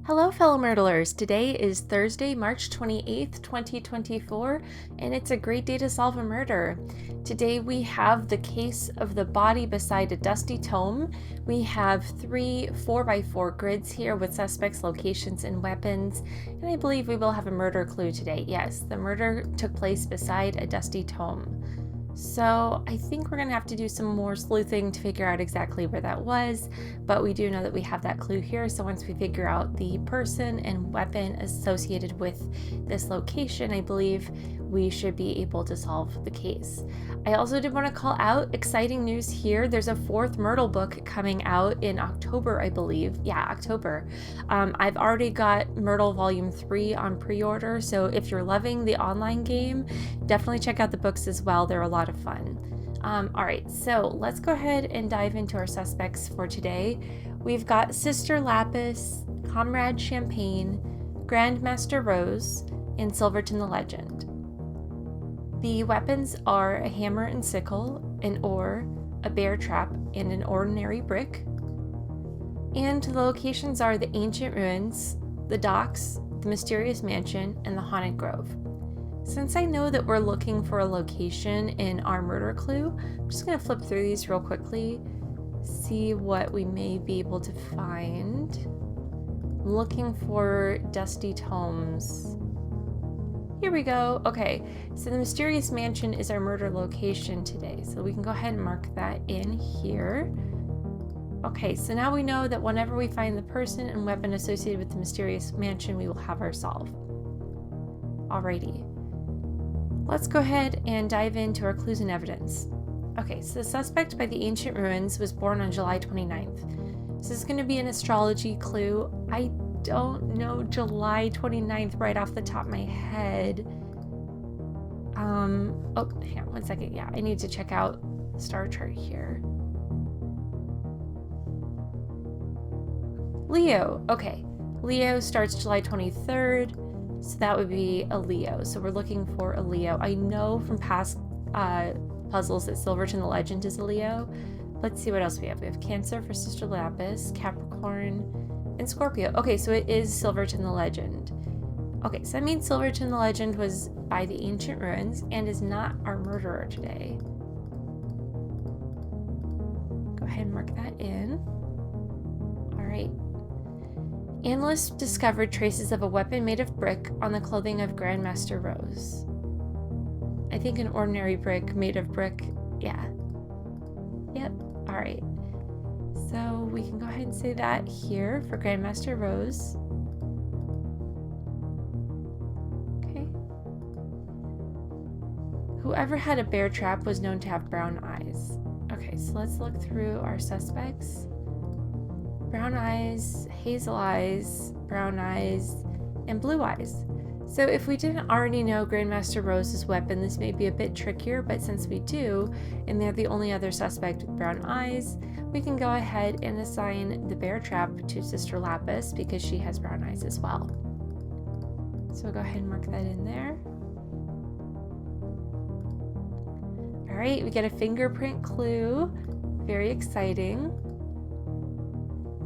Hello, fellow Murdlers. Today is Thursday, March 28th, 2024, and it's a great day to solve a murder. Today we have the case of the body beside a dusty tome. We have 3 4x4 grids here with suspects, locations, and weapons, and I believe we will have a murder clue today. Yes, the murder took place beside a dusty tome. So I think we're going to have to do some more sleuthing to figure out exactly where that was, but we do know that we have that clue here. So once we figure out the person and weapon associated with this location, I believe we should be able to solve the case. I also did want to call out exciting news here. There's a 4th Murdle book coming out in October, I believe. Yeah, October. I've already got Murdle Volume 3 on pre-order, so if you're loving the online game, definitely check out the books as well. They're a lot of fun. All right, so let's go ahead and dive into our suspects for today. We've got Sister Lapis, Comrade Champagne, Grandmaster Rose, and Silverton the Legend. The weapons are a hammer and sickle, an oar, a bear trap, and an ordinary brick. And the locations are the ancient ruins, the docks, the mysterious mansion, and the haunted grove. Since I know that we're looking for a location in our murder clue, I'm just going to flip through these real quickly, see what we may be able to find. I'm looking for dusty tomes. Here we go. Okay, so the mysterious mansion is our murder location today, so we can go ahead and mark that in here. Okay, so now we know that whenever we find the person and weapon associated with the mysterious mansion, we will have our solve. Alrighty. Let's go ahead and dive into our clues and evidence. Okay, so the suspect by the ancient ruins was born on July 29th. This is going to be an astrology clue. I don't know July 29th right off the top of my head. Oh, hang on one second. Yeah, I need to check out the star chart here. Leo. Okay, Leo starts July 23rd. So that would be a Leo. So we're looking for a Leo. I know from past puzzles that Silverton the Legend is a Leo. Let's see what else we have. We have Cancer for Sister Lapis, Capricorn, and Scorpio. Okay, so it is Silverton the Legend. Okay, so that means Silverton the Legend was by the ancient ruins and is not our murderer today. Go ahead and mark that in. All right. Analysts discovered traces of a weapon made of brick on the clothing of Grandmaster Rose. I think an ordinary brick made of brick. Yeah. Yep. All right. So we can go ahead and say that here for Grandmaster Rose. Okay. Whoever had a bear trap was known to have brown eyes. Okay, so let's look through our suspects. Brown eyes, hazel eyes, brown eyes, and blue eyes. So if we didn't already know Grandmaster Rose's weapon, this may be a bit trickier, but since we do, and they're the only other suspect with brown eyes, we can go ahead and assign the bear trap to Sister Lapis because she has brown eyes as well. So we'll go ahead and mark that in there. All right, we get a fingerprint clue. Very exciting.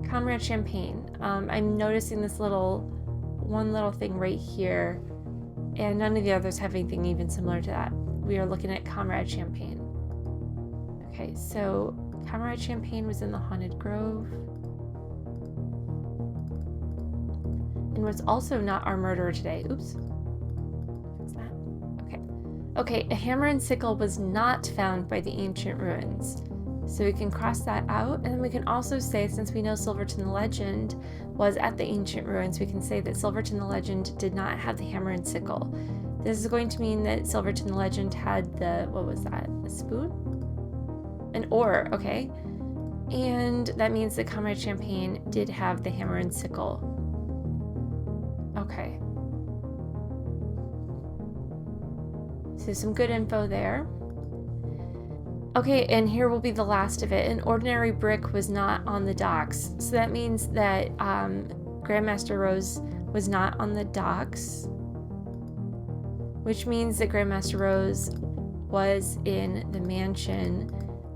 Comrade Champagne. I'm noticing this one little thing right here, and none of the others have anything even similar to that. We are looking at Comrade Champagne. Okay, so Comrade Champagne was in the haunted grove and was also not our murderer today. Oops. Fix that. Okay. Okay, a hammer and sickle was not found by the ancient ruins. So we can cross that out, and then we can also say, since we know Silverton the Legend was at the ancient ruins, we can say that Silverton the Legend did not have the hammer and sickle. This is going to mean that Silverton the Legend had the, what was that, a spoon? An oar, okay. And that means that Comrade Champagne did have the hammer and sickle. Okay. So some good info there. Okay, and here will be the last of it. An ordinary brick was not on the docks. So that means that Grandmaster Rose was not on the docks, which means that Grandmaster Rose was in the mansion,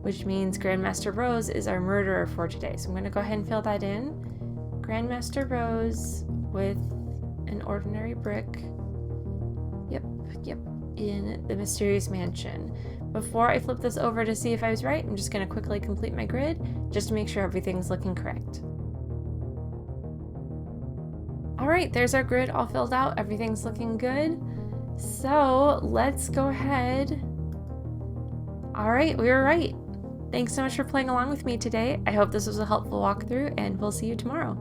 which means Grandmaster Rose is our murderer for today. So I'm going to go ahead and fill that in. Grandmaster Rose with an ordinary brick. Yep, in the mysterious mansion. Before I flip this over to see if I was right, I'm just going to quickly complete my grid just to make sure everything's looking correct. Alright, there's our grid all filled out. Everything's looking good. So let's go ahead. Alright, we were right. Thanks so much for playing along with me today. I hope this was a helpful walkthrough, and we'll see you tomorrow.